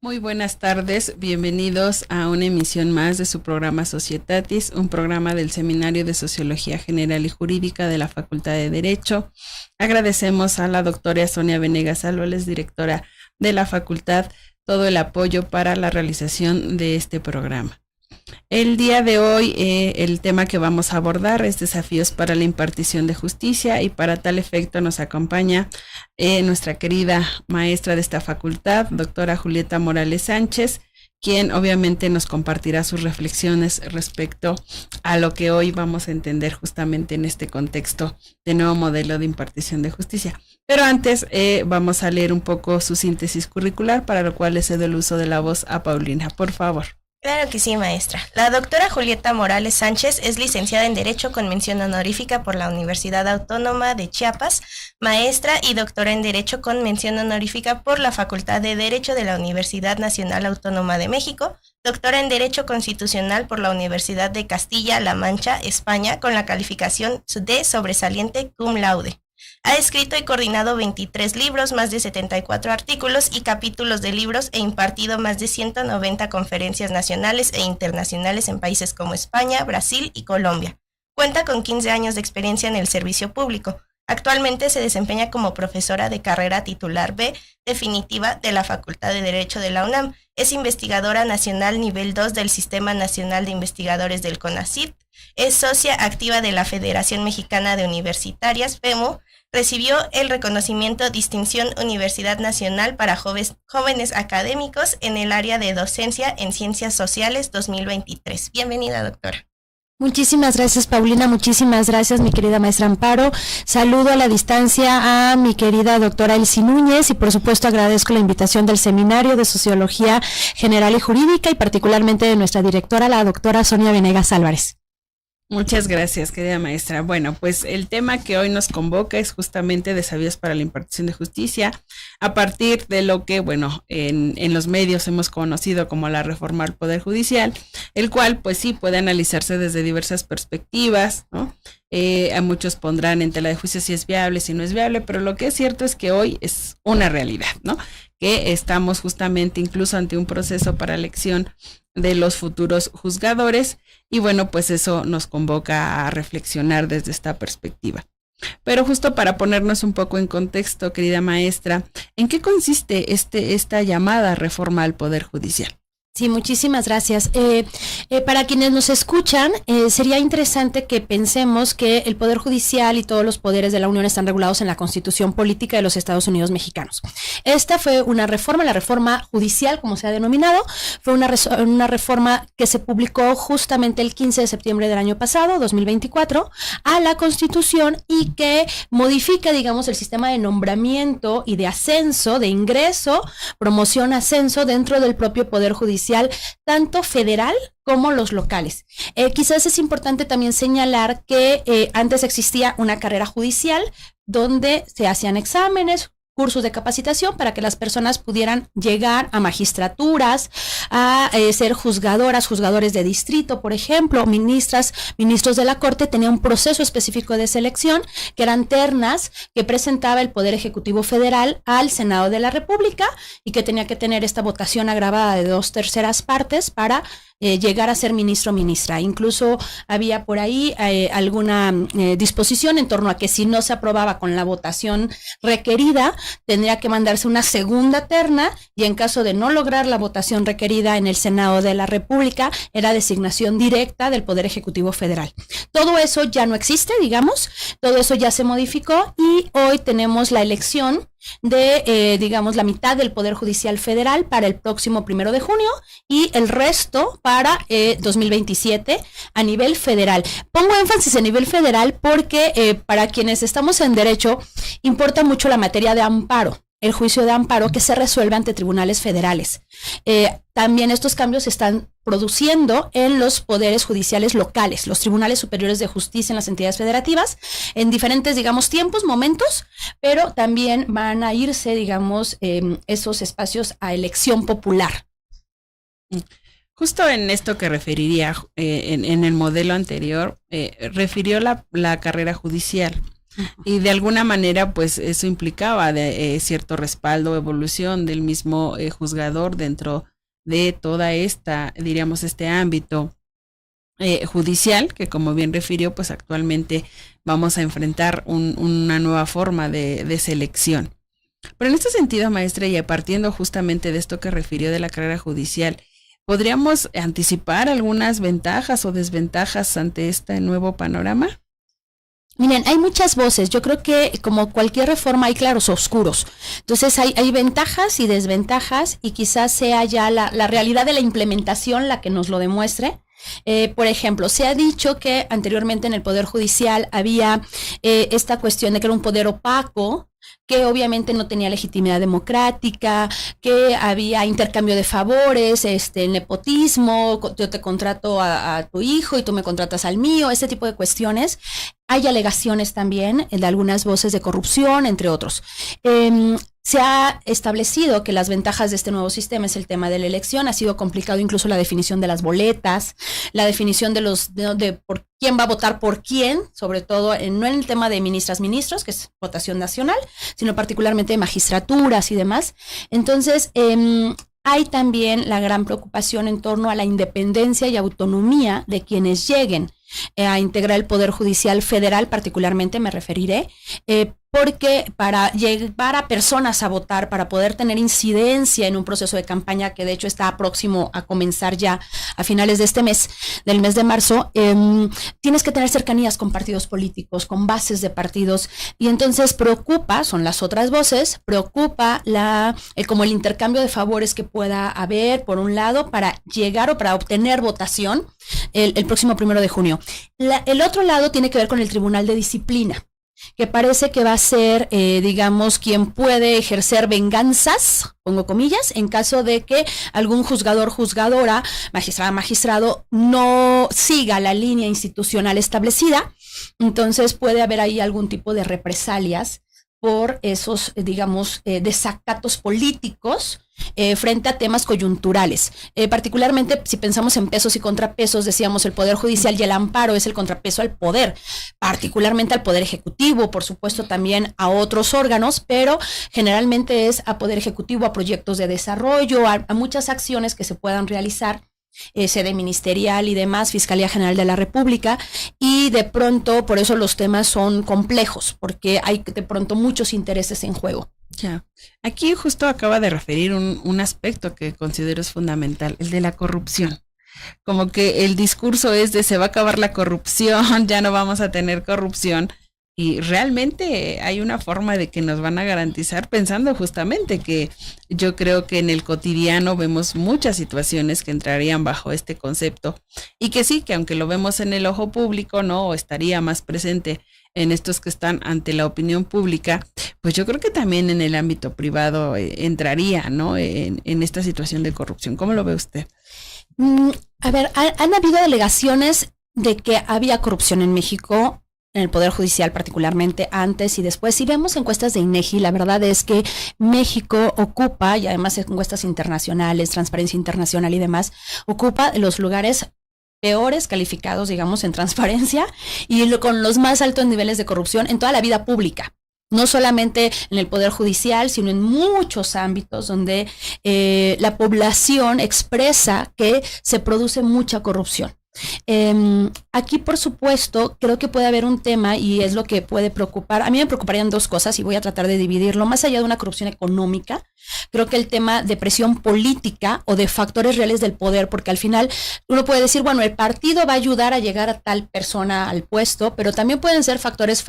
Muy buenas tardes, bienvenidos a una emisión más de su programa Societatis, un programa del Seminario de Sociología General y Jurídica de la Facultad de Derecho. Agradecemos a la doctora Sonia Venegas Álvarez, directora de la facultad, todo el apoyo para la realización de este programa. El día de hoy el tema que vamos a abordar es desafíos para la impartición de justicia, y para tal efecto nos acompaña nuestra querida maestra de esta facultad, doctora Julieta Morales Sánchez, quien obviamente nos compartirá sus reflexiones respecto a lo que hoy vamos a entender justamente en este contexto de nuevo modelo de impartición de justicia. Pero antes vamos a leer un poco su síntesis curricular, para lo cual le cedo el uso de la voz a Paulina, por favor. Claro que sí, maestra. La doctora Julieta Morales Sánchez es licenciada en Derecho con mención honorífica por la Universidad Autónoma de Chiapas, maestra y doctora en Derecho con mención honorífica por la Facultad de Derecho de la Universidad Nacional Autónoma de México, doctora en Derecho Constitucional por la Universidad de Castilla-La Mancha, España, con la calificación de sobresaliente cum laude. Ha escrito y coordinado 23 libros, más de 74 artículos y capítulos de libros, e impartido más de 190 conferencias nacionales e internacionales en países como España, Brasil y Colombia. Cuenta con 15 años de experiencia en el servicio público. Actualmente se desempeña como profesora de carrera titular B definitiva de la Facultad de Derecho de la UNAM. Es investigadora nacional nivel 2 del Sistema Nacional de Investigadores del CONACYT. Es socia activa de la Federación Mexicana de Universitarias, FEMU. Recibió el reconocimiento Distinción Universidad Nacional para jóvenes académicos en el área de docencia en Ciencias Sociales 2023. Bienvenida, doctora. Muchísimas gracias, Paulina, muchísimas gracias, mi querida maestra Amparo. Saludo a la distancia a mi querida doctora Elsie Núñez y por supuesto agradezco la invitación del Seminario de Sociología General y Jurídica y particularmente de nuestra directora, la doctora Sonia Venegas Álvarez. Muchas gracias, querida maestra. Bueno, pues el tema que hoy nos convoca es justamente desafíos para la impartición de justicia, a partir de lo que, en los medios hemos conocido como la reforma al Poder Judicial, el cual, pues sí, puede analizarse desde diversas perspectivas, ¿no? A muchos pondrán en tela de juicio si es viable, si no es viable, pero lo que es cierto es que hoy es una realidad, ¿no? Que estamos justamente incluso ante un proceso para elección de los futuros juzgadores, y bueno, pues eso nos convoca a reflexionar desde esta perspectiva. Pero justo para ponernos un poco en contexto, querida maestra, ¿en qué consiste esta llamada reforma al Poder Judicial? Sí, muchísimas gracias. Para quienes nos escuchan, sería interesante que pensemos que el Poder Judicial y todos los poderes de la Unión están regulados en la Constitución Política de los Estados Unidos Mexicanos. Esta fue una reforma, la reforma judicial, como se ha denominado, fue una reforma que se publicó justamente el 15 de septiembre del año pasado, 2024, a la Constitución y que modifica, digamos, el sistema de nombramiento y de ascenso, de ingreso, promoción, ascenso dentro del propio Poder Judicial, tanto federal como los locales. Quizás es importante también señalar que antes existía una carrera judicial donde se hacían exámenes, cursos de capacitación para que las personas pudieran llegar a magistraturas, a ser juzgadores de distrito, por ejemplo, ministros de la Corte. Tenía un proceso específico de selección que eran ternas que presentaba el Poder Ejecutivo Federal al Senado de la República y que tenía que tener esta votación agravada de 2/3 partes para llegar a ser ministro o ministra. Incluso había por ahí alguna disposición en torno a que si no se aprobaba con la votación requerida, tendría que mandarse una segunda terna y en caso de no lograr la votación requerida en el Senado de la República, era designación directa del Poder Ejecutivo Federal. Todo eso ya no existe, digamos, todo eso ya se modificó y hoy tenemos la elección de, la mitad del Poder Judicial Federal para el próximo 1 de junio y el resto para 2027 a nivel federal. Pongo énfasis a nivel federal porque para quienes estamos en derecho importa mucho la materia de amparo, el juicio de amparo que se resuelve ante tribunales federales. También estos cambios se están produciendo en los poderes judiciales locales, los tribunales superiores de justicia en las entidades federativas, en diferentes, tiempos, momentos, pero también van a irse, esos espacios a elección popular. Justo en esto que referiría en el modelo anterior, refirió la carrera judicial. Y de alguna manera, pues eso implicaba de, cierto respaldo, evolución del mismo juzgador dentro de toda esta, diríamos, este ámbito judicial, que como bien refirió, pues actualmente vamos a enfrentar una nueva forma de selección. Pero en este sentido, maestra, y partiendo justamente de esto que refirió de la carrera judicial, ¿podríamos anticipar algunas ventajas o desventajas ante este nuevo panorama? Miren, hay muchas voces. Yo creo que como cualquier reforma hay claros oscuros. Entonces hay ventajas y desventajas y quizás sea ya la realidad de la implementación la que nos lo demuestre. Por ejemplo, se ha dicho que anteriormente en el Poder Judicial había esta cuestión de que era un poder opaco, que obviamente no tenía legitimidad democrática, que había intercambio de favores, nepotismo, yo te contrato a tu hijo y tú me contratas al mío, ese tipo de cuestiones. Hay alegaciones también de algunas voces de corrupción, entre otros. Se ha establecido que las ventajas de este nuevo sistema es el tema de la elección. Ha sido complicado incluso la definición de las boletas, la definición de por quién va a votar por quién, sobre todo no en el tema de ministros, que es votación nacional, sino particularmente de magistraturas y demás. Entonces, hay también la gran preocupación en torno a la independencia y autonomía de quienes lleguen a integrar el Poder Judicial Federal, particularmente me referiré, porque para llevar a personas a votar, para poder tener incidencia en un proceso de campaña que de hecho está próximo a comenzar ya a finales de este mes, del mes de marzo, tienes que tener cercanías con partidos políticos, con bases de partidos, y entonces preocupa, son las otras voces, preocupa como el intercambio de favores que pueda haber, por un lado, para llegar o para obtener votación el próximo 1 de junio. El otro lado tiene que ver con el Tribunal de Disciplina, que parece que va a ser, digamos, quien puede ejercer venganzas, pongo comillas, en caso de que algún juzgador, juzgadora, magistrado, no siga la línea institucional establecida. Entonces puede haber ahí algún tipo de represalias por esos, digamos, desacatos políticos frente a temas coyunturales. Particularmente si pensamos en pesos y contrapesos, decíamos el Poder Judicial y el amparo es el contrapeso al poder, particularmente al Poder Ejecutivo, por supuesto también a otros órganos, pero generalmente es a Poder Ejecutivo, a proyectos de desarrollo, a muchas acciones que se puedan realizar, sede ministerial y demás, Fiscalía General de la República, y de pronto por eso los temas son complejos, porque hay de pronto muchos intereses en juego. Ya, aquí justo acaba de referir un aspecto que considero es fundamental, el de la corrupción. Como que el discurso es de se va a acabar la corrupción, ya no vamos a tener corrupción, y realmente hay una forma de que nos van a garantizar, pensando justamente que yo creo que en el cotidiano vemos muchas situaciones que entrarían bajo este concepto, y que sí, que aunque lo vemos en el ojo público, no, o estaría más presente en estos que están ante la opinión pública, pues yo creo que también en el ámbito privado entraría, ¿no? En esta situación de corrupción. ¿Cómo lo ve usted? A ver, han habido alegaciones de que había corrupción en México, en el Poder Judicial particularmente, antes y después. Si vemos encuestas de INEGI, la verdad es que México ocupa, y además encuestas internacionales, Transparencia Internacional y demás, ocupa los lugares peores calificados, digamos, en transparencia y con los más altos niveles de corrupción en toda la vida pública. No solamente en el Poder Judicial, sino en muchos ámbitos donde la población expresa que se produce mucha corrupción. Aquí, por supuesto, creo que puede haber un tema y es lo que puede preocupar. A mí me preocuparían dos cosas y voy a tratar de dividirlo. Más allá de una corrupción económica, creo que el tema de presión política o de factores reales del poder, porque al final uno puede decir, bueno, el partido va a ayudar a llegar a tal persona al puesto, pero también pueden ser factores,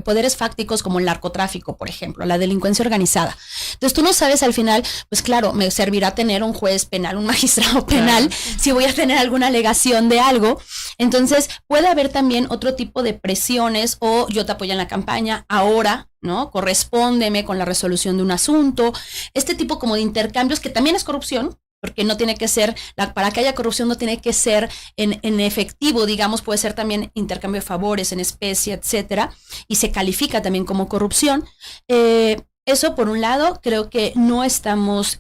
poderes fácticos como el narcotráfico, por ejemplo, la delincuencia organizada. Entonces tú no sabes al final, pues claro, me servirá tener un juez penal, un magistrado penal, si voy a tener alguna alegación de algo. Entonces puede haber también otro tipo de presiones o yo te apoyo en la campaña ahora, ¿no? Correspóndeme con la resolución de un asunto, este tipo como de intercambios que también es corrupción, porque no tiene que ser, para que haya corrupción no tiene que ser en efectivo, digamos, puede ser también intercambio de favores en especie, etcétera, y se califica también como corrupción. Eso por un lado, creo que no hemos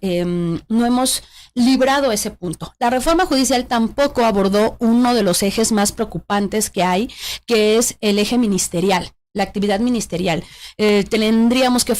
librado ese punto. La reforma judicial tampoco abordó uno de los ejes más preocupantes que hay, que es el eje ministerial. la actividad ministerial. Tendríamos que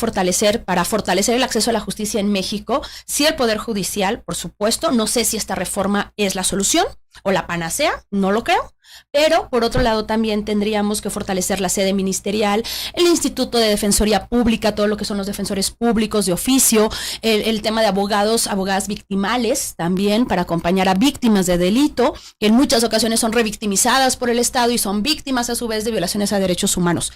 para fortalecer el acceso a la justicia en México, sí el Poder Judicial, por supuesto. No sé si esta reforma es la solución o la panacea, no lo creo. Pero, por otro lado, también tendríamos que fortalecer la sede ministerial, el Instituto de Defensoría Pública, todo lo que son los defensores públicos de oficio, el tema de abogadas victimales también para acompañar a víctimas de delito, que en muchas ocasiones son revictimizadas por el Estado y son víctimas a su vez de violaciones a derechos humanos.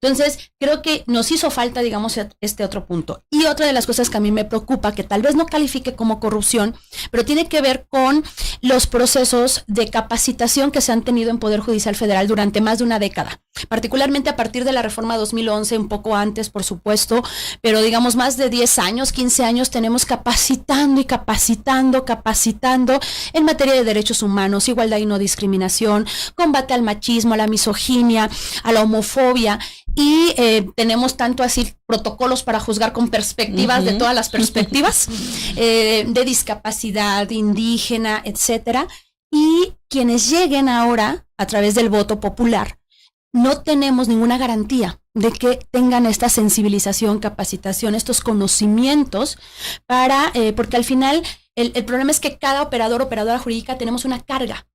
Entonces, creo que nos hizo falta, digamos, este otro punto. Y otra de las cosas que a mí me preocupa, que tal vez no califique como corrupción, pero tiene que ver con los procesos de capacitación que se han tenido en Poder Judicial Federal durante más de una década, particularmente a partir de la reforma 2011, un poco antes, por supuesto, pero digamos más de 10 años, 15 años tenemos capacitando en materia de derechos humanos, igualdad y no discriminación, combate al machismo, a la misoginia, a la homofobia, y tenemos tanto así protocolos para juzgar con perspectivas de todas las perspectivas, de discapacidad, indígena, etcétera. Y quienes lleguen ahora a través del voto popular, no tenemos ninguna garantía de que tengan esta sensibilización, capacitación, estos conocimientos porque al final el problema es que cada operadora jurídica tenemos una carga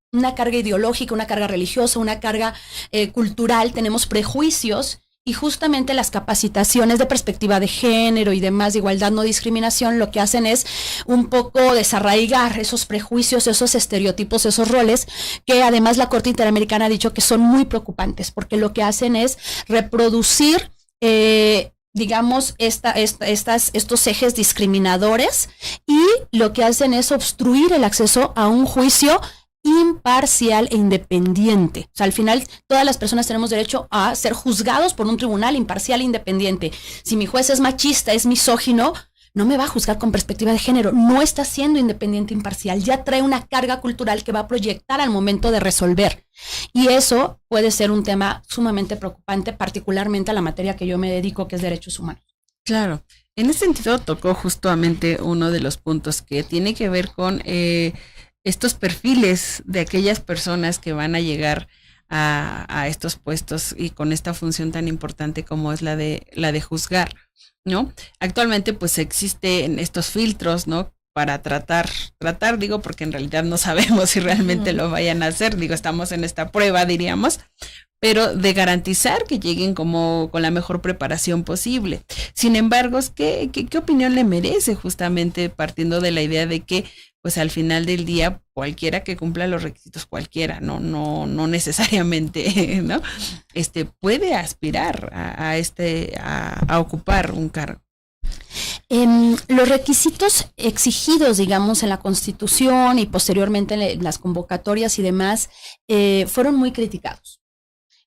ideológica, una carga religiosa, una carga cultural, tenemos prejuicios. Y justamente las capacitaciones de perspectiva de género y demás, de igualdad, no discriminación, lo que hacen es un poco desarraigar esos prejuicios, esos estereotipos, esos roles, que además la Corte Interamericana ha dicho que son muy preocupantes, porque lo que hacen es reproducir, digamos, estos ejes discriminadores, y lo que hacen es obstruir el acceso a un juicio imparcial e independiente. O sea, al final todas las personas tenemos derecho a ser juzgados por un tribunal imparcial e independiente. Si mi juez es machista, es misógino, no me va a juzgar con perspectiva de género, no está siendo independiente e imparcial, ya trae una carga cultural que va a proyectar al momento de resolver. Y eso puede ser un tema sumamente preocupante, particularmente a la materia que yo me dedico, que es derechos humanos. Claro, en ese sentido tocó justamente uno de los puntos que tiene que ver con estos perfiles de aquellas personas que van a llegar a estos puestos y con esta función tan importante como es la de juzgar, ¿no? Actualmente pues existen estos filtros, ¿no? Para tratar, digo, porque en realidad no sabemos si realmente lo vayan a hacer, digo, estamos en esta prueba, diríamos, pero de garantizar que lleguen como con la mejor preparación posible. Sin embargo, ¿qué opinión le merece justamente partiendo de la idea de que pues al final del día cualquiera que cumpla los requisitos, cualquiera, no necesariamente, ¿no? Puede aspirar a ocupar un cargo? Los requisitos exigidos, digamos, en la Constitución y posteriormente en las convocatorias y demás, fueron muy criticados.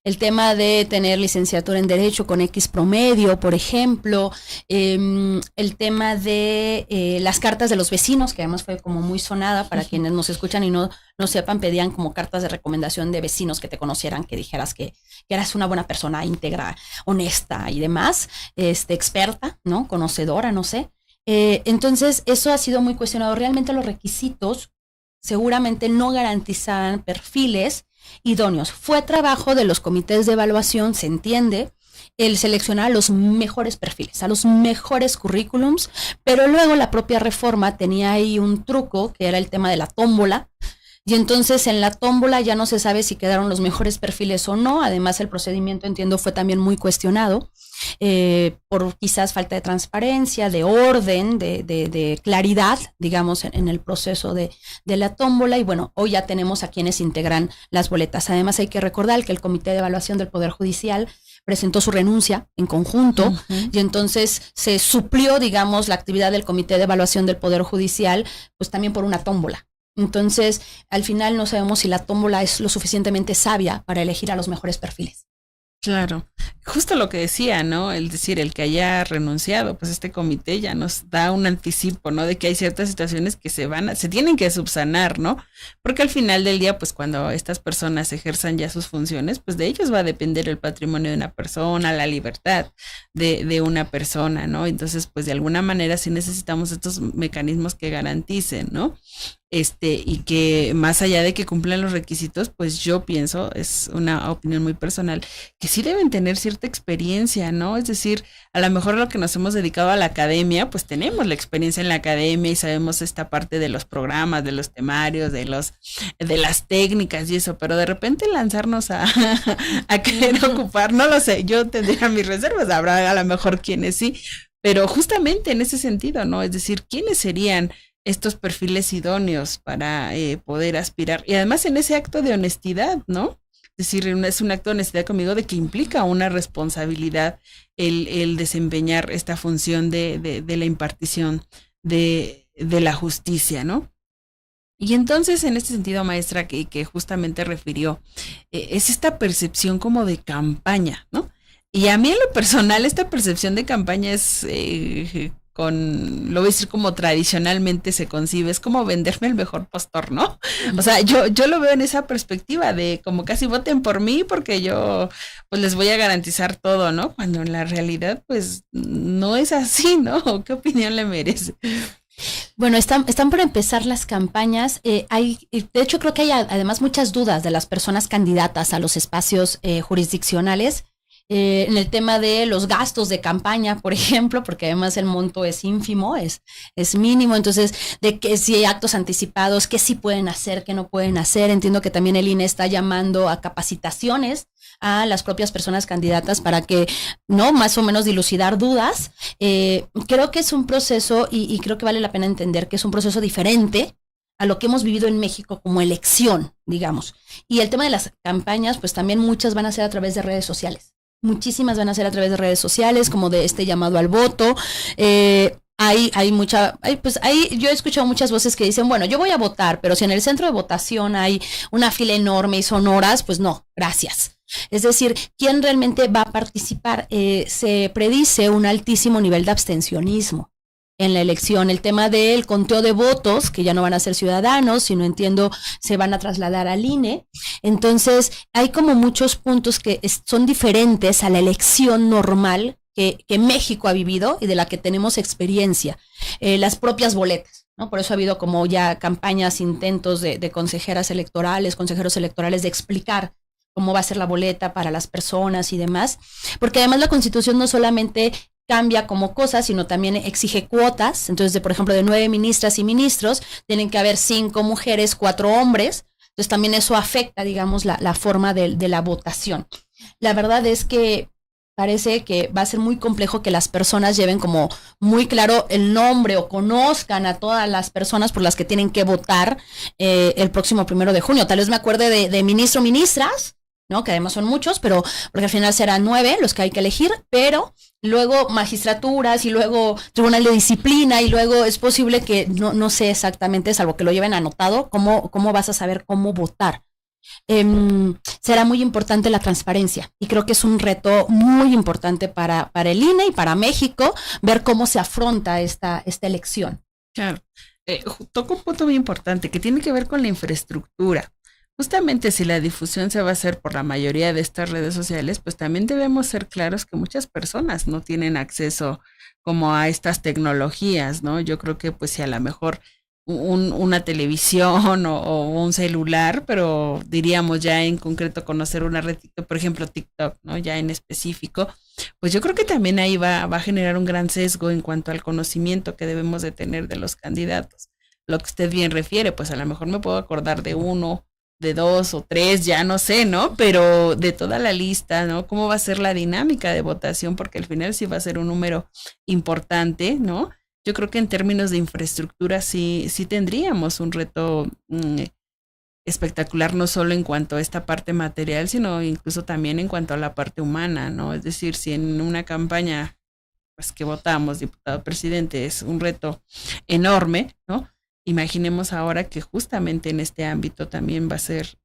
El tema de tener licenciatura en Derecho con X promedio, por ejemplo, el tema de las cartas de los vecinos, que además fue como muy sonada para quienes nos escuchan y no sepan, pedían como cartas de recomendación de vecinos que te conocieran, que dijeras que eras una buena persona, íntegra, honesta y demás, experta, ¿no? Conocedora, no sé. Entonces, eso ha sido muy cuestionado. Realmente los requisitos seguramente no garantizaban perfiles idóneos. Fue trabajo de los comités de evaluación, se entiende, el seleccionar a los mejores perfiles, a los mejores currículums, pero luego la propia reforma tenía ahí un truco, que era el tema de la tómbola, y entonces en la tómbola ya no se sabe si quedaron los mejores perfiles o no. Además el procedimiento, entiendo, fue también muy cuestionado por quizás falta de transparencia, de orden, de claridad, digamos, en el proceso de la tómbola. Y bueno, hoy ya tenemos a quienes integran las boletas. Además hay que recordar que el Comité de Evaluación del Poder Judicial presentó su renuncia en conjunto, y entonces se suplió, digamos, la actividad del Comité de Evaluación del Poder Judicial, pues también por una tómbola. Entonces, al final no sabemos si la tómbola es lo suficientemente sabia para elegir a los mejores perfiles. Claro, justo lo que decía, ¿no? El decir, el que haya renunciado, pues este comité ya nos da un anticipo, ¿no? De que hay ciertas situaciones que se tienen que subsanar, ¿no? Porque al final del día, pues cuando estas personas ejerzan ya sus funciones, pues de ellos va a depender el patrimonio de una persona, la libertad de una persona, ¿no? Entonces, pues de alguna manera sí necesitamos estos mecanismos que garanticen, ¿no? y que más allá de que cumplan los requisitos, pues yo pienso, es una opinión muy personal, que sí deben tener cierta experiencia, ¿no? Es decir, a lo mejor lo que nos hemos dedicado a la academia, pues tenemos la experiencia en la academia y sabemos esta parte de los programas, de los temarios, de las técnicas y eso, pero de repente lanzarnos a querer ocupar, no lo sé, yo tendría mis reservas, habrá a lo mejor quienes sí, pero justamente en ese sentido, ¿no? Es decir, ¿quiénes serían estos perfiles idóneos para poder aspirar? Y además en ese acto de honestidad, ¿no? Es decir, es un acto de honestidad conmigo de que implica una responsabilidad el desempeñar esta función de la impartición de la justicia, ¿no? Y entonces, en este sentido, maestra, que justamente refirió, es esta percepción como de campaña, ¿no? Y a mí en lo personal, esta percepción de campaña es... lo voy a decir como tradicionalmente se concibe, es como venderme el mejor postor, ¿no? O sea, yo lo veo en esa perspectiva de como casi voten por mí porque yo pues les voy a garantizar todo, ¿no? Cuando en la realidad pues no es así, ¿no? ¿Qué opinión le merece? Bueno, están por empezar las campañas. De hecho, creo que hay además muchas dudas de las personas candidatas a los espacios jurisdiccionales. En el tema de los gastos de campaña, por ejemplo, porque además el monto es ínfimo, es mínimo, entonces de que si hay actos anticipados, qué sí pueden hacer, qué no pueden hacer. Entiendo que también el INE está llamando a capacitaciones a las propias personas candidatas para que, ¿no? Más o menos dilucidar dudas. Creo que es un proceso y creo que vale la pena entender que es un proceso diferente a lo que hemos vivido en México como elección, digamos. Y el tema de las campañas, pues también muchas van a ser a través de redes sociales. Muchísimas van a ser a través de redes sociales, como de este llamado al voto. Yo he escuchado muchas voces que dicen, bueno, yo voy a votar, pero si en el centro de votación hay una fila enorme y son horas, pues no, gracias. Es decir, ¿quién realmente va a participar? Se predice un altísimo nivel de abstencionismo en la elección. El tema del conteo de votos, que ya no van a ser ciudadanos, sino entiendo se van a trasladar al INE. Entonces, hay como muchos puntos que son diferentes a la elección normal que México ha vivido y de la que tenemos experiencia. Las propias boletas, ¿no? Por eso ha habido como ya campañas, intentos de consejeros electorales de explicar cómo va a ser la boleta para las personas y demás. Porque además la Constitución no solamente cambia como cosa, sino también exige cuotas. Entonces, por ejemplo, de 9 ministras y ministros, tienen que haber 5 mujeres, 4 hombres. Entonces, también eso afecta, digamos, la forma de la votación. La verdad es que parece que va a ser muy complejo que las personas lleven como muy claro el nombre o conozcan a todas las personas por las que tienen que votar el próximo 1 de junio. Tal vez me acuerde de ministras, ¿no? Que además son muchos, pero porque al final serán 9 los que hay que elegir, pero luego magistraturas y luego tribunal de disciplina y luego es posible que no sé exactamente, salvo que lo lleven anotado, cómo vas a saber cómo votar. Será muy importante la transparencia y creo que es un reto muy importante para el INE y para México ver cómo se afronta esta elección. Claro, toca un punto muy importante que tiene que ver con la infraestructura. Justamente si la difusión se va a hacer por la mayoría de estas redes sociales, pues también debemos ser claros que muchas personas no tienen acceso como a estas tecnologías, ¿no? Yo creo que pues si a lo mejor una televisión o un celular, pero diríamos ya en concreto conocer una red, por ejemplo TikTok, ¿no? Ya en específico, pues yo creo que también ahí va a generar un gran sesgo en cuanto al conocimiento que debemos de tener de los candidatos. Lo que usted bien refiere, pues a lo mejor me puedo acordar de 1, de 2 o 3, ya no sé, ¿no? Pero de toda la lista, ¿no? ¿Cómo va a ser la dinámica de votación? Porque al final sí va a ser un número importante, ¿no? Yo creo que en términos de infraestructura sí tendríamos un reto espectacular, no solo en cuanto a esta parte material, sino incluso también en cuanto a la parte humana, ¿no? Es decir, si en una campaña pues que votamos, diputado presidente, es un reto enorme, ¿no? Imaginemos ahora que justamente en este ámbito también va a ser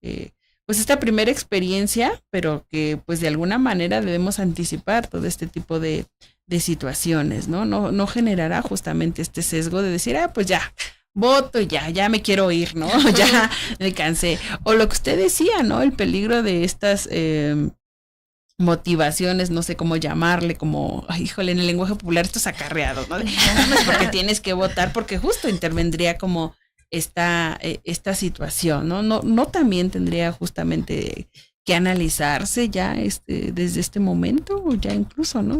pues esta primera experiencia, pero que pues de alguna manera debemos anticipar todo este tipo de situaciones, ¿no? No generará justamente este sesgo de decir, pues ya, voto y ya me quiero ir, ¿no? Ya me cansé. O lo que usted decía, ¿no? El peligro de estas motivaciones, no sé cómo llamarle, como, híjole, en el lenguaje popular estos acarreados, ¿no? Porque tienes que votar, porque justo intervendría como esta situación, ¿no? No también tendría justamente que analizarse ya desde este momento, o ya incluso, ¿no?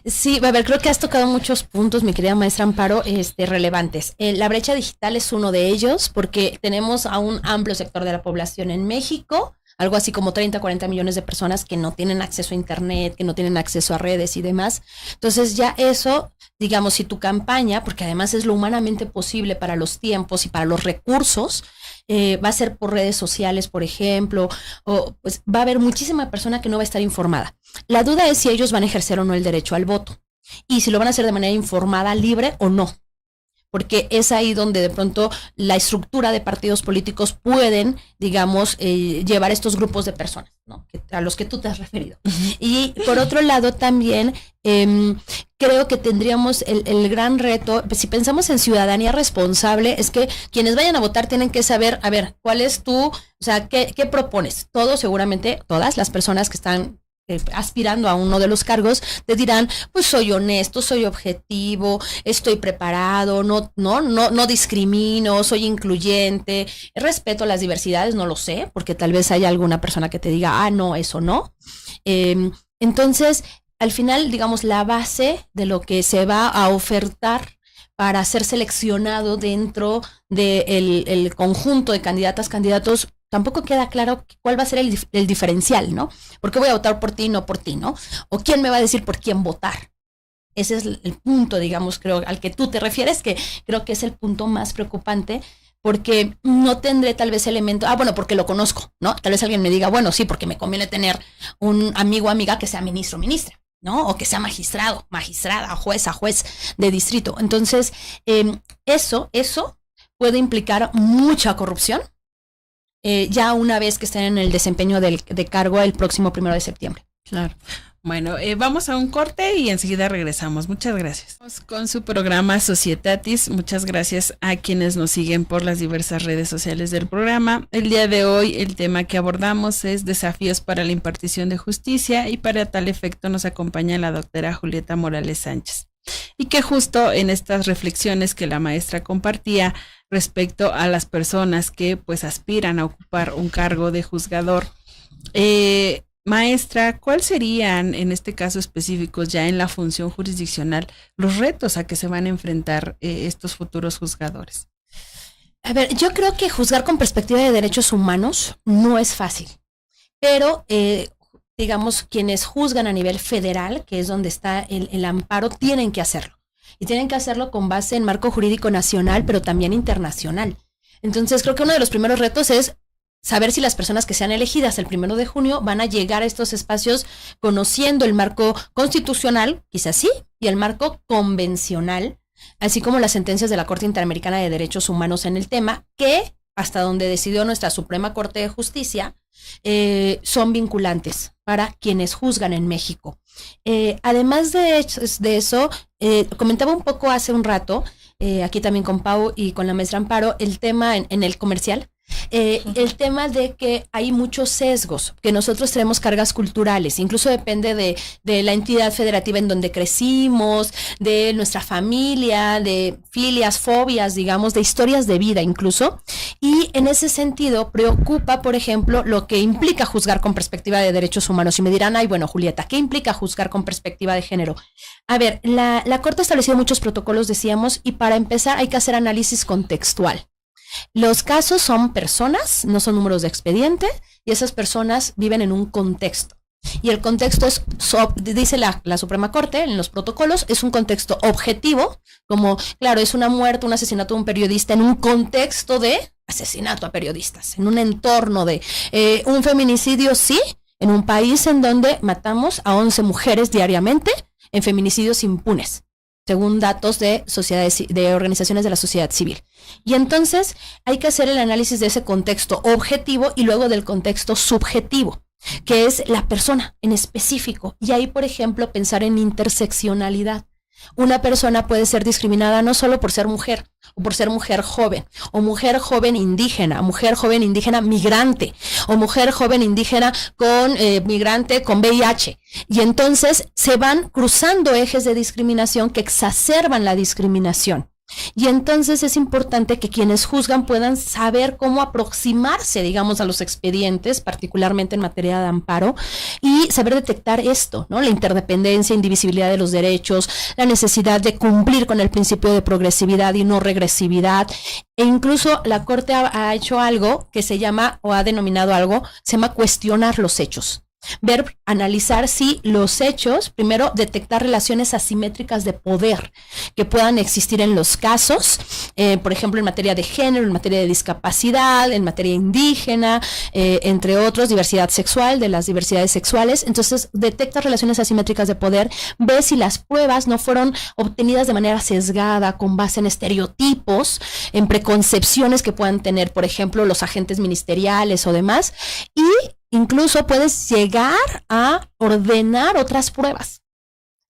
Sí, a ver, creo que has tocado muchos puntos, mi querida maestra Amparo, relevantes. La brecha digital es uno de ellos, porque tenemos a un amplio sector de la población en México, algo así como 30, 40 millones de personas que no tienen acceso a internet, que no tienen acceso a redes y demás. Entonces ya eso, digamos, si tu campaña, porque además es lo humanamente posible para los tiempos y para los recursos, va a ser por redes sociales, por ejemplo, o pues va a haber muchísima persona que no va a estar informada. La duda es si ellos van a ejercer o no el derecho al voto, y si lo van a hacer de manera informada, libre o no. Porque es ahí donde de pronto la estructura de partidos políticos pueden, digamos, llevar estos grupos de personas, ¿no? A los que tú te has referido. Uh-huh. Y por otro lado también creo que tendríamos el gran reto, si pensamos en ciudadanía responsable, es que quienes vayan a votar tienen que saber, a ver, ¿cuál es o sea, qué propones? Todos, seguramente, todas las personas que están aspirando a uno de los cargos, te dirán, pues soy honesto, soy objetivo, estoy preparado, no discrimino, soy incluyente, respeto las diversidades, no lo sé, porque tal vez haya alguna persona que te diga, no, eso no. Entonces, al final, digamos, la base de lo que se va a ofertar para ser seleccionado dentro del conjunto de candidatos, tampoco queda claro cuál va a ser el diferencial, ¿no? ¿Por qué voy a votar por ti, no por ti, no? ¿O quién me va a decir por quién votar? Ese es el punto, digamos, creo, al que tú te refieres, que creo que es el punto más preocupante, porque no tendré tal vez elemento, bueno, porque lo conozco, ¿no? Tal vez alguien me diga, bueno, sí, porque me conviene tener un amigo o amiga que sea ministro o ministra, ¿no? O que sea magistrado, magistrada, juez de distrito. Entonces, eso puede implicar mucha corrupción, ya una vez que estén en el desempeño de cargo el próximo 1 de septiembre. Claro. Bueno, vamos a un corte y enseguida regresamos. Muchas gracias. Vamos con su programa Societatis. Muchas gracias a quienes nos siguen por las diversas redes sociales del programa. El día de hoy el tema que abordamos es desafíos para la impartición de justicia, y para tal efecto nos acompaña la doctora Julieta Morales Sánchez. Y que justo en estas reflexiones que la maestra compartía respecto a las personas que pues aspiran a ocupar un cargo de juzgador, maestra, ¿cuáles serían en este caso específicos ya en la función jurisdiccional los retos a que se van a enfrentar estos futuros juzgadores? A ver, yo creo que juzgar con perspectiva de derechos humanos no es fácil, pero digamos, quienes juzgan a nivel federal, que es donde está el amparo, tienen que hacerlo. Y tienen que hacerlo con base en marco jurídico nacional, pero también internacional. Entonces, creo que uno de los primeros retos es saber si las personas que sean elegidas el 1 de junio van a llegar a estos espacios conociendo el marco constitucional, quizás sí, y el marco convencional, así como las sentencias de la Corte Interamericana de Derechos Humanos en el tema, que hasta donde decidió nuestra Suprema Corte de Justicia, son vinculantes para quienes juzgan en México. Además de eso, comentaba un poco hace un rato, aquí también con Pau y con la maestra Amparo, el tema en el comercial, el tema de que hay muchos sesgos, que nosotros tenemos cargas culturales, incluso depende de la entidad federativa en donde crecimos, de nuestra familia, de filias, fobias, digamos, de historias de vida incluso, y en ese sentido preocupa, por ejemplo, lo que implica juzgar con perspectiva de derechos humanos. Y me dirán, bueno, Julieta, ¿qué implica juzgar con perspectiva de género? A ver, la Corte ha establecido muchos protocolos, decíamos, y para empezar hay que hacer análisis contextual. Los casos son personas, no son números de expediente, y esas personas viven en un contexto. Y el contexto es, dice la Suprema Corte en los protocolos, es un contexto objetivo, como, claro, es una muerte, un asesinato de un periodista en un contexto de asesinato a periodistas, en un entorno de un feminicidio, sí, en un país en donde matamos a 11 mujeres diariamente en feminicidios impunes, según datos de organizaciones de la sociedad civil. Y entonces hay que hacer el análisis de ese contexto objetivo y luego del contexto subjetivo, que es la persona en específico. Y ahí, por ejemplo, pensar en interseccionalidad. Una persona puede ser discriminada no solo por ser mujer, o por ser mujer joven indígena migrante, o mujer joven indígena con migrante con VIH. Y entonces se van cruzando ejes de discriminación que exacerban la discriminación. Y entonces es importante que quienes juzgan puedan saber cómo aproximarse, digamos, a los expedientes, particularmente en materia de amparo, y saber detectar esto, ¿no? La interdependencia, indivisibilidad de los derechos, la necesidad de cumplir con el principio de progresividad y no regresividad. E incluso la Corte ha hecho algo que se llama, o ha denominado algo, se llama cuestionar los hechos. Ver, analizar si los hechos, primero, detectar relaciones asimétricas de poder que puedan existir en los casos, por ejemplo, en materia de género, en materia de discapacidad, en materia indígena, entre otros, diversidad sexual, de las diversidades sexuales. Entonces, detecta relaciones asimétricas de poder, ve si las pruebas no fueron obtenidas de manera sesgada, con base en estereotipos, en preconcepciones que puedan tener, por ejemplo, los agentes ministeriales o demás, y incluso puedes llegar a ordenar otras pruebas,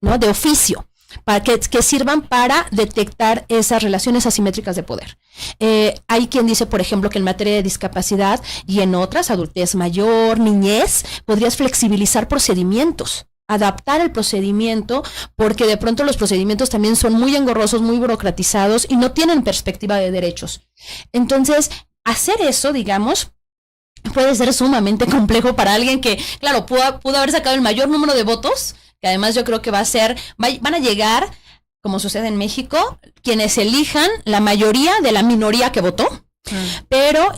¿no? De oficio, para que sirvan para detectar esas relaciones asimétricas de poder. Hay quien dice, por ejemplo, que en materia de discapacidad y en otras, adultez mayor, niñez, podrías flexibilizar procedimientos, adaptar el procedimiento, porque de pronto los procedimientos también son muy engorrosos, muy burocratizados y no tienen perspectiva de derechos. Entonces, hacer eso, digamos, puede ser sumamente complejo para alguien que, claro, pudo haber sacado el mayor número de votos, que además yo creo que van a llegar, como sucede en México, quienes elijan la mayoría de la minoría que votó. Pero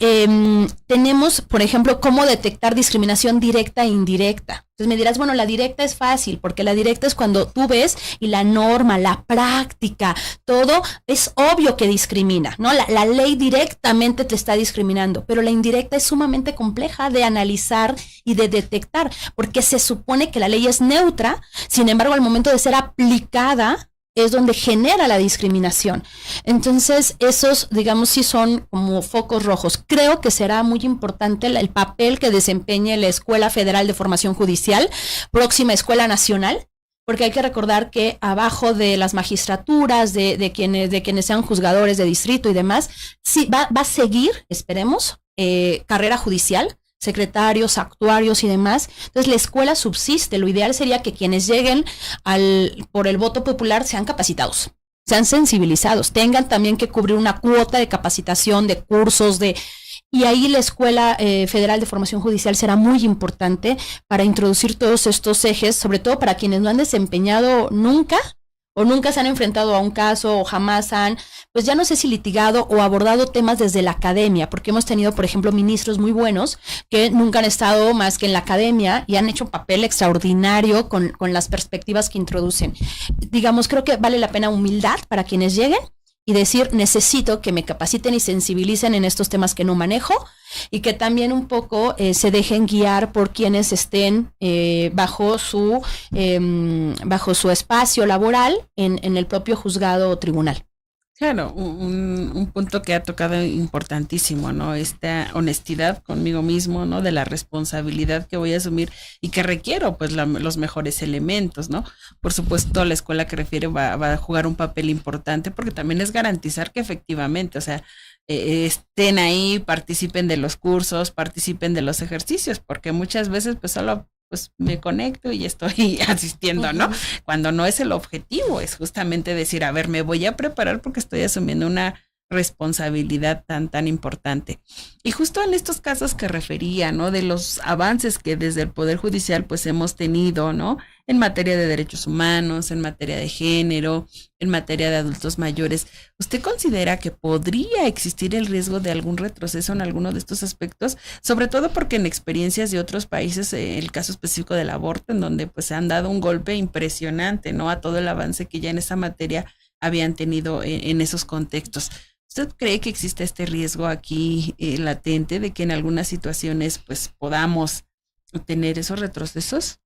tenemos, por ejemplo, cómo detectar discriminación directa e indirecta. Entonces me dirás, bueno, la directa es fácil, porque la directa es cuando tú ves y la norma, la práctica, todo es obvio que discrimina, ¿no? La ley directamente te está discriminando, pero la indirecta es sumamente compleja de analizar y de detectar, porque se supone que la ley es neutra, sin embargo, al momento de ser aplicada, es donde genera la discriminación. Entonces, esos, digamos, sí son como focos rojos. Creo que será muy importante el papel que desempeñe la Escuela Federal de Formación Judicial, próxima Escuela Nacional, porque hay que recordar que abajo de las magistraturas, de quienes sean juzgadores de distrito y demás, sí va a seguir, esperemos, carrera judicial, secretarios, actuarios y demás. Entonces la escuela subsiste. Lo ideal sería que quienes lleguen por el voto popular sean capacitados, sean sensibilizados, tengan también que cubrir una cuota de capacitación, de cursos, y ahí la Escuela Federal de Formación Judicial será muy importante para introducir todos estos ejes, sobre todo para quienes no han desempeñado nunca o nunca se han enfrentado a un caso o jamás han, pues ya no sé si litigado o abordado temas desde la academia, porque hemos tenido, por ejemplo, ministros muy buenos que nunca han estado más que en la academia y han hecho un papel extraordinario con las perspectivas que introducen. Digamos, creo que vale la pena humildad para quienes lleguen y decir, necesito que me capaciten y sensibilicen en estos temas que no manejo, y que también un poco se dejen guiar por quienes estén bajo su espacio laboral en el propio juzgado o tribunal. Claro, un punto que ha tocado importantísimo, ¿no? Esta honestidad conmigo mismo, ¿no? De la responsabilidad que voy a asumir y que requiero, pues, los mejores elementos, ¿no? Por supuesto, la escuela que refiere va a jugar un papel importante, porque también es garantizar que efectivamente, o sea, estén ahí, participen de los cursos, participen de los ejercicios, porque muchas veces, pues, solo pues me conecto y estoy asistiendo, ¿no? Cuando no es el objetivo, es justamente decir, a ver, me voy a preparar porque estoy asumiendo una responsabilidad tan importante. Y justo en estos casos que refería, ¿no? De los avances que desde el Poder Judicial pues hemos tenido, ¿no? En materia de derechos humanos, en materia de género, en materia de adultos mayores, ¿usted considera que podría existir el riesgo de algún retroceso en alguno de estos aspectos? Sobre todo porque en experiencias de otros países, el caso específico del aborto, en donde pues se han dado un golpe impresionante, ¿no? A todo el avance que ya en esa materia habían tenido en esos contextos. ¿Usted cree que existe este riesgo aquí latente de que en algunas situaciones pues podamos tener esos retrocesos?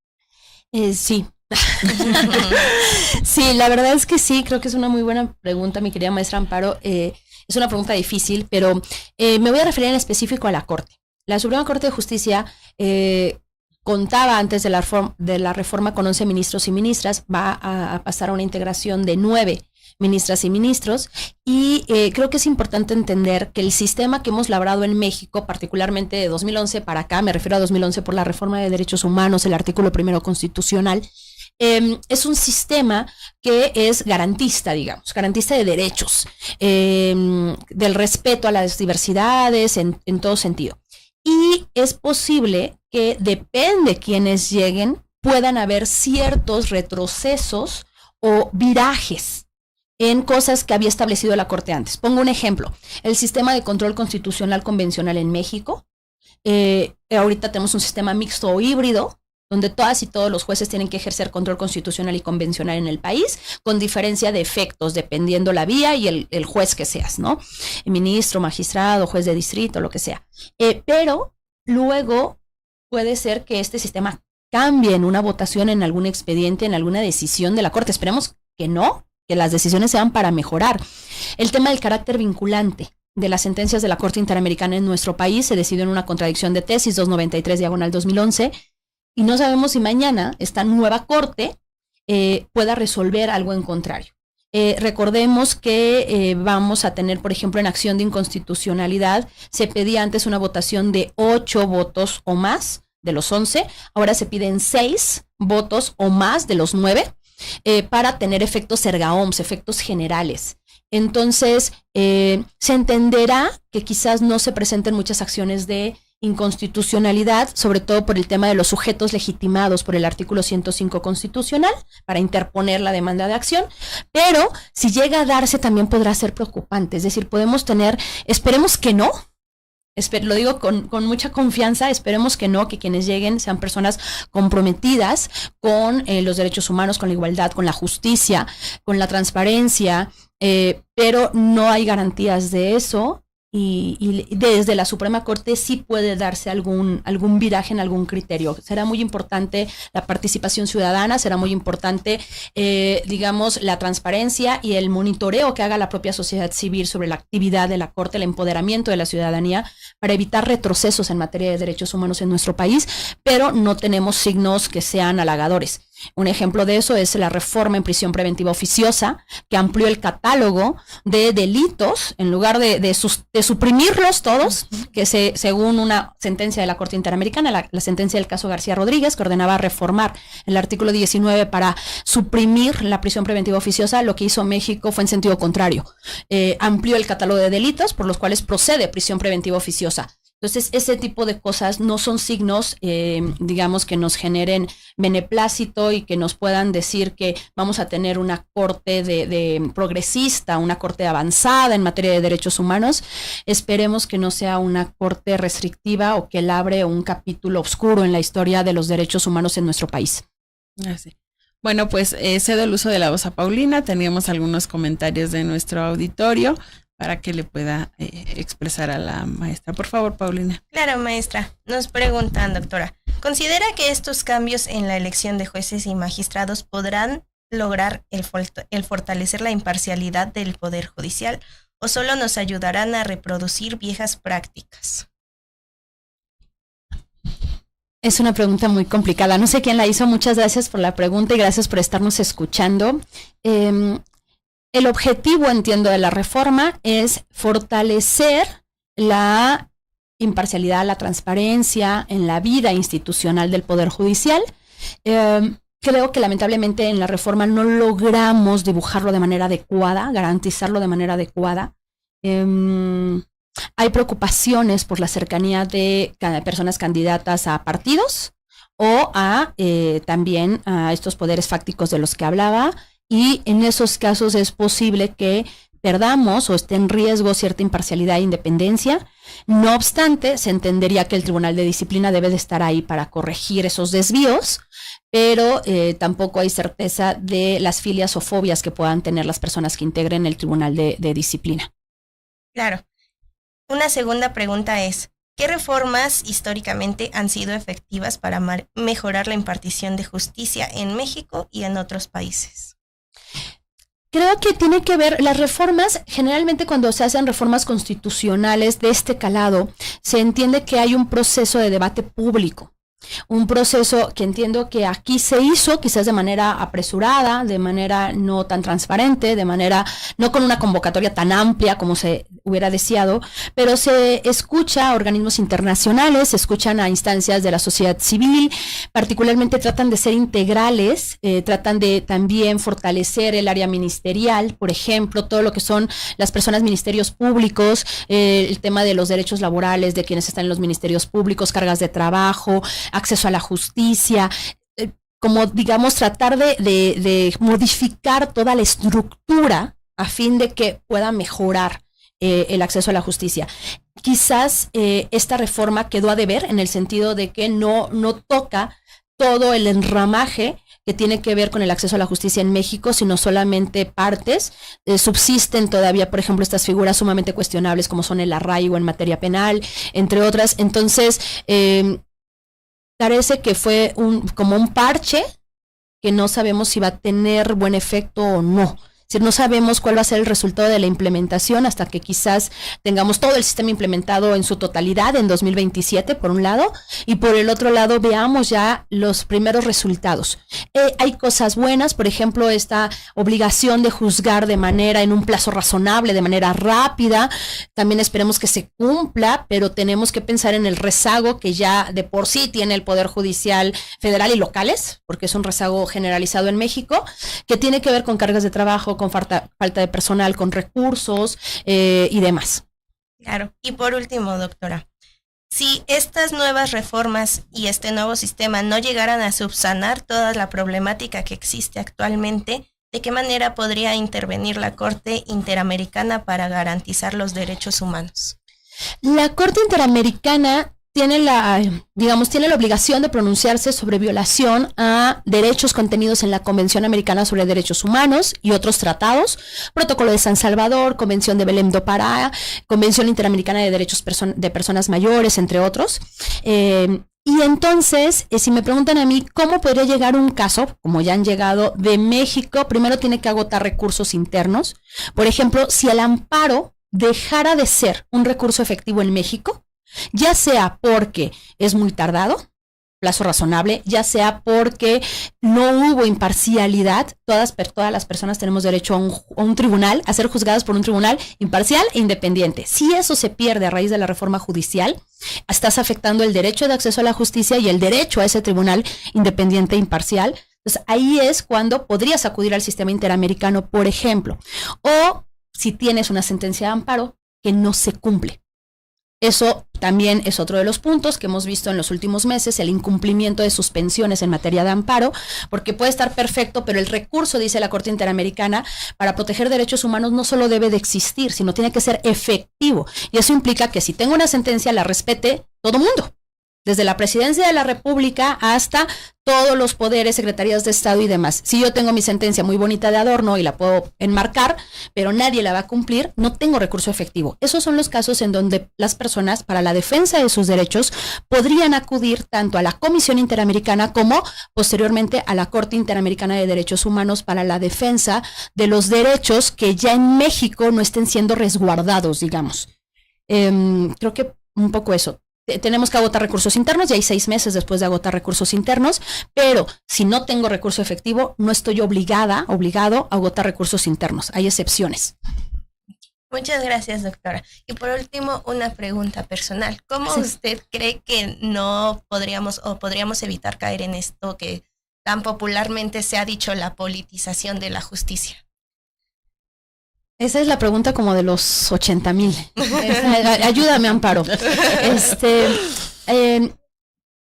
Sí. Sí, la verdad es que sí, creo que es una muy buena pregunta, mi querida maestra Amparo. Es una pregunta difícil, pero me voy a referir en específico a la Corte. La Suprema Corte de Justicia contaba antes de la reforma con 11 ministros y ministras, va a pasar a una integración de 9 ministras y ministros, y creo que es importante entender que el sistema que hemos labrado en México, particularmente de 2011 para acá, me refiero a 2011 por la reforma de derechos humanos, el artículo 1 constitucional, Es un sistema que es garantista, digamos, garantista de derechos, del respeto a las diversidades en todo sentido. Y es posible que, depende quienes lleguen, puedan haber ciertos retrocesos o virajes en cosas que había establecido la Corte antes. Pongo un ejemplo, el sistema de control constitucional convencional en México. Ahorita tenemos un sistema mixto o híbrido, donde todas y todos los jueces tienen que ejercer control constitucional y convencional en el país, con diferencia de efectos, dependiendo la vía y el juez que seas, ¿no? El ministro, magistrado, juez de distrito, lo que sea. Pero luego puede ser que este sistema cambie en una votación, en algún expediente, en alguna decisión de la Corte. Esperemos que no, que las decisiones sean para mejorar. El tema del carácter vinculante de las sentencias de la Corte Interamericana en nuestro país se decidió en una contradicción de tesis 293/2011, y no sabemos si mañana esta nueva Corte pueda resolver algo en contrario. Recordemos que vamos a tener, por ejemplo, en acción de inconstitucionalidad, se pedía antes una votación de 8 votos o más de los 11, ahora se piden 6 votos o más de los 9 para tener efectos erga omnes, efectos generales. Entonces, se entenderá que quizás no se presenten muchas acciones de inconstitucionalidad, sobre todo por el tema de los sujetos legitimados por el artículo 105 constitucional para interponer la demanda de acción, pero si llega a darse también podrá ser preocupante, es decir, podemos tener, esperemos que no, lo digo con mucha confianza, esperemos que no, que quienes lleguen sean personas comprometidas con los derechos humanos, con la igualdad, con la justicia, con la transparencia, pero no hay garantías de eso. Y desde la Suprema Corte sí puede darse algún viraje en algún criterio. Será muy importante la participación ciudadana, será muy importante, digamos, la transparencia y el monitoreo que haga la propia sociedad civil sobre la actividad de la Corte, el empoderamiento de la ciudadanía para evitar retrocesos en materia de derechos humanos en nuestro país, pero no tenemos signos que sean halagadores. Un ejemplo de eso es la reforma en prisión preventiva oficiosa, que amplió el catálogo de delitos, en lugar de suprimirlos todos, que según una sentencia de la Corte Interamericana, la sentencia del caso García Rodríguez, que ordenaba reformar el artículo 19 para suprimir la prisión preventiva oficiosa, lo que hizo México fue en sentido contrario. Amplió el catálogo de delitos por los cuales procede prisión preventiva oficiosa. Entonces, ese tipo de cosas no son signos, digamos, que nos generen beneplácito y que nos puedan decir que vamos a tener una corte de progresista, una corte avanzada en materia de derechos humanos. Esperemos que no sea una corte restrictiva o que labre un capítulo oscuro en la historia de los derechos humanos en nuestro país. Así. Bueno, pues cedo el uso de la voz a Paulina. Teníamos algunos comentarios de nuestro auditorio para que le pueda expresar a la maestra. Por favor, Paulina. Claro, maestra. Nos preguntan, doctora, ¿considera que estos cambios en la elección de jueces y magistrados podrán lograr el fortalecer la imparcialidad del Poder Judicial o solo nos ayudarán a reproducir viejas prácticas? Es una pregunta muy complicada. No sé quién la hizo. Muchas gracias por la pregunta y gracias por estarnos escuchando. El objetivo, entiendo, de la reforma es fortalecer la imparcialidad, la transparencia en la vida institucional del Poder Judicial. Creo que lamentablemente en la reforma no logramos dibujarlo de manera adecuada, garantizarlo de manera adecuada. Hay preocupaciones por la cercanía de personas candidatas a partidos o también a estos poderes fácticos de los que hablaba. Y en esos casos es posible que perdamos o esté en riesgo cierta imparcialidad e independencia. No obstante, se entendería que el Tribunal de Disciplina debe de estar ahí para corregir esos desvíos, pero tampoco hay certeza de las filias o fobias que puedan tener las personas que integren el Tribunal de Disciplina. Claro. Una segunda pregunta es, ¿qué reformas históricamente han sido efectivas para mejorar la impartición de justicia en México y en otros países? Creo que tiene que ver, las reformas, generalmente cuando se hacen reformas constitucionales de este calado, se entiende que hay un proceso de debate público. Un proceso que entiendo que aquí se hizo quizás de manera apresurada, de manera no tan transparente, de manera no con una convocatoria tan amplia como se hubiera deseado, pero se escucha a organismos internacionales, se escuchan a instancias de la sociedad civil, particularmente tratan de ser integrales, tratan de también fortalecer el área ministerial, por ejemplo, todo lo que son las personas ministerios públicos, el tema de los derechos laborales de quienes están en los ministerios públicos, cargas de trabajo, acceso a la justicia, como digamos tratar de modificar toda la estructura a fin de que pueda mejorar el acceso a la justicia. Quizás esta reforma quedó a deber en el sentido de que no toca todo el enramaje que tiene que ver con el acceso a la justicia en México, sino solamente partes. Subsisten todavía, por ejemplo, estas figuras sumamente cuestionables como son el arraigo en materia penal, entre otras. Entonces, parece que fue como un parche que no sabemos si va a tener buen efecto o no. Es decir, no sabemos cuál va a ser el resultado de la implementación hasta que quizás tengamos todo el sistema implementado en su totalidad en 2027, por un lado, y por el otro lado veamos ya los primeros resultados. Hay cosas buenas, por ejemplo, esta obligación de juzgar en un plazo razonable, de manera rápida. También esperemos que se cumpla, pero tenemos que pensar en el rezago que ya de por sí tiene el Poder Judicial federal y locales, porque es un rezago generalizado en México, que tiene que ver con cargas de trabajo, con falta de personal, con recursos y demás. Claro. Y por último, doctora, si estas nuevas reformas y este nuevo sistema no llegaran a subsanar toda la problemática que existe actualmente, ¿de qué manera podría intervenir la Corte Interamericana para garantizar los derechos humanos? La Corte Interamericana tiene la obligación de pronunciarse sobre violación a derechos contenidos en la Convención Americana sobre Derechos Humanos y otros tratados, Protocolo de San Salvador, Convención de Belém do Pará, Convención Interamericana de Derechos de Personas Mayores, entre otros. Y entonces, si me preguntan a mí cómo podría llegar un caso, como ya han llegado de México, primero tiene que agotar recursos internos. Por ejemplo, si el amparo dejara de ser un recurso efectivo en México, ya sea porque es muy tardado, plazo razonable, ya sea porque no hubo imparcialidad, todas las personas tenemos derecho a un tribunal, a ser juzgadas por un tribunal imparcial e independiente. Si eso se pierde a raíz de la reforma judicial, estás afectando el derecho de acceso a la justicia y el derecho a ese tribunal independiente e imparcial. Entonces ahí es cuando podrías acudir al sistema interamericano, por ejemplo, o si tienes una sentencia de amparo que no se cumple. Eso también es otro de los puntos que hemos visto en los últimos meses, el incumplimiento de suspensiones en materia de amparo, porque puede estar perfecto, pero el recurso, dice la Corte Interamericana, para proteger derechos humanos no solo debe de existir, sino tiene que ser efectivo. Y eso implica que si tengo una sentencia, la respete todo mundo, desde la Presidencia de la República hasta todos los poderes, secretarías de Estado y demás. Si yo tengo mi sentencia muy bonita de adorno y la puedo enmarcar, pero nadie la va a cumplir, no tengo recurso efectivo. Esos son los casos en donde las personas, para la defensa de sus derechos, podrían acudir tanto a la Comisión Interamericana como posteriormente a la Corte Interamericana de Derechos Humanos para la defensa de los derechos que ya en México no estén siendo resguardados, digamos. Creo que un poco eso. Tenemos que agotar recursos internos, ya hay 6 meses después de agotar recursos internos, pero si no tengo recurso efectivo, no estoy obligado a agotar recursos internos. Hay excepciones. Muchas gracias, doctora. Y por último, una pregunta personal. ¿Cómo usted cree que podríamos evitar caer en esto que tan popularmente se ha dicho, la politización de la justicia? Esa es la pregunta como de los 80,000. Ayúdame, Amparo.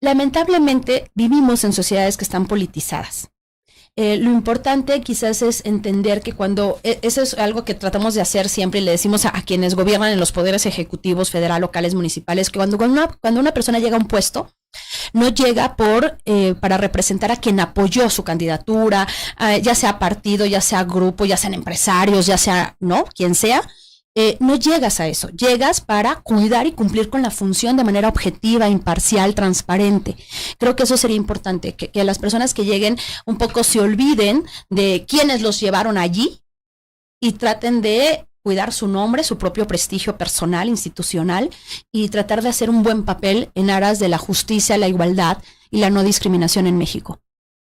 Lamentablemente vivimos en sociedades que están politizadas. Lo importante quizás es entender que eso es algo que tratamos de hacer siempre y le decimos a quienes gobiernan en los poderes ejecutivos, federal, locales, municipales, que cuando una persona llega a un puesto, no llega para representar a quien apoyó su candidatura, ya sea partido, ya sea grupo, ya sean empresarios, ya sea, ¿no? Quien sea. No llegas a eso, llegas para cuidar y cumplir con la función de manera objetiva, imparcial, transparente. Creo que eso sería importante, que las personas que lleguen un poco se olviden de quiénes los llevaron allí y traten de cuidar su nombre, su propio prestigio personal, institucional, y tratar de hacer un buen papel en aras de la justicia, la igualdad, y la no discriminación en México.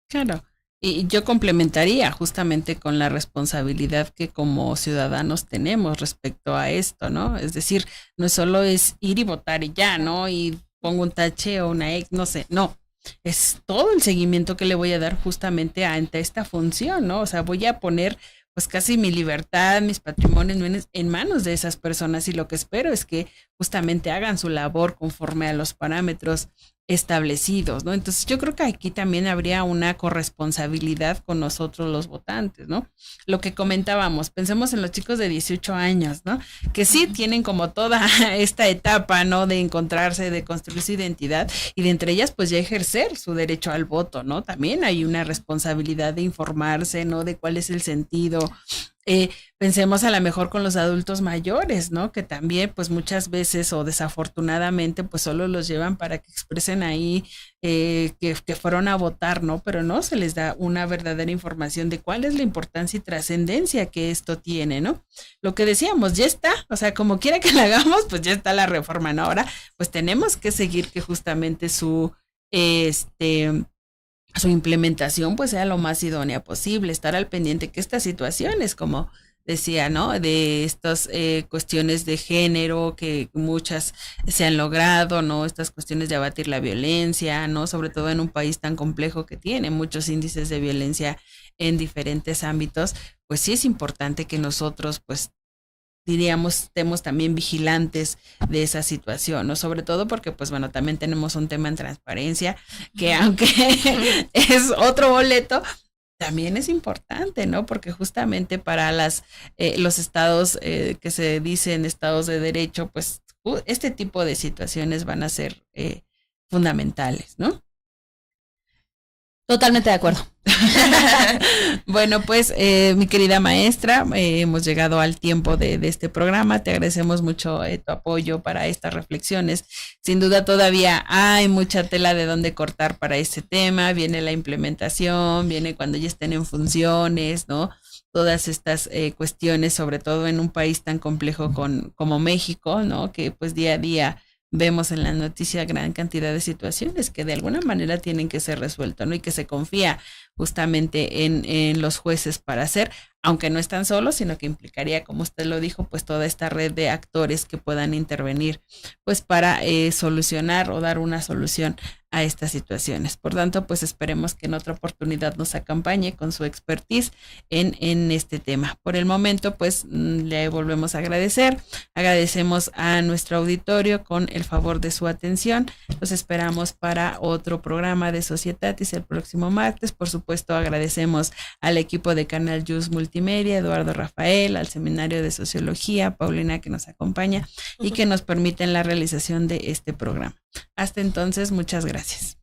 Claro. Y yo complementaría justamente con la responsabilidad que como ciudadanos tenemos respecto a esto, ¿no? Es decir, no solo es ir y votar y ya, ¿no? Y pongo un tache o una X, no sé, no. Es todo el seguimiento que le voy a dar justamente ante esta función, ¿no? O sea, voy a poner pues casi mi libertad, mis patrimonios en manos de esas personas y lo que espero es que justamente hagan su labor conforme a los parámetros establecidos, ¿no? Entonces yo creo que aquí también habría una corresponsabilidad con nosotros los votantes, ¿no? Lo que comentábamos, pensemos en los chicos de 18 años, ¿no? Que sí tienen como toda esta etapa, ¿no? De encontrarse, de construir su identidad y de entre ellas pues ya ejercer su derecho al voto, ¿no? También hay una responsabilidad de informarse, ¿no? De cuál es el sentido. Pensemos a lo mejor con los adultos mayores, ¿no? Que también pues muchas veces o desafortunadamente pues solo los llevan para que expresen ahí que fueron a votar, ¿no? Pero no se les da una verdadera información de cuál es la importancia y trascendencia que esto tiene, ¿no? Lo que decíamos, ya está, o sea, como quiera que la hagamos, pues ya está la reforma, ¿no? Ahora pues tenemos que seguir que justamente su implementación pues sea lo más idónea posible, estar al pendiente que estas situaciones, como decía, ¿no? De estas cuestiones de género que muchas se han logrado, ¿no? Estas cuestiones de abatir la violencia, ¿no? Sobre todo en un país tan complejo que tiene muchos índices de violencia en diferentes ámbitos, pues sí es importante que nosotros pues diríamos, estemos también vigilantes de esa situación, ¿no? Sobre todo porque, pues bueno, también tenemos un tema en transparencia que aunque es otro boleto, también es importante, ¿no? Porque justamente para los estados que se dicen estados de derecho, pues este tipo de situaciones van a ser fundamentales, ¿no? Totalmente de acuerdo. Bueno, pues mi querida maestra, hemos llegado al tiempo de este programa. Te agradecemos mucho tu apoyo para estas reflexiones. Sin duda todavía hay mucha tela de donde cortar para este tema. Viene la implementación, viene cuando ya estén en funciones, ¿no? Todas estas cuestiones, sobre todo en un país tan complejo como México, ¿no? Que pues día a día vemos en la noticia gran cantidad de situaciones que de alguna manera tienen que ser resueltas, ¿no? Y que se confía justamente en los jueces para hacer, aunque no están solos, sino que implicaría, como usted lo dijo, pues toda esta red de actores que puedan intervenir, pues para solucionar o dar una solución a estas situaciones. Por tanto, pues esperemos que en otra oportunidad nos acompañe con su expertise en este tema. Por el momento, pues le volvemos a agradecer. Agradecemos a nuestro auditorio con el favor de su atención. Los esperamos para otro programa de Societatis el próximo martes. Por supuesto, agradecemos al equipo de Canal Jus Multimedia, Eduardo Rafael, al Seminario de Sociología, Paulina, que nos acompaña y que nos permiten la realización de este programa. Hasta entonces, muchas gracias.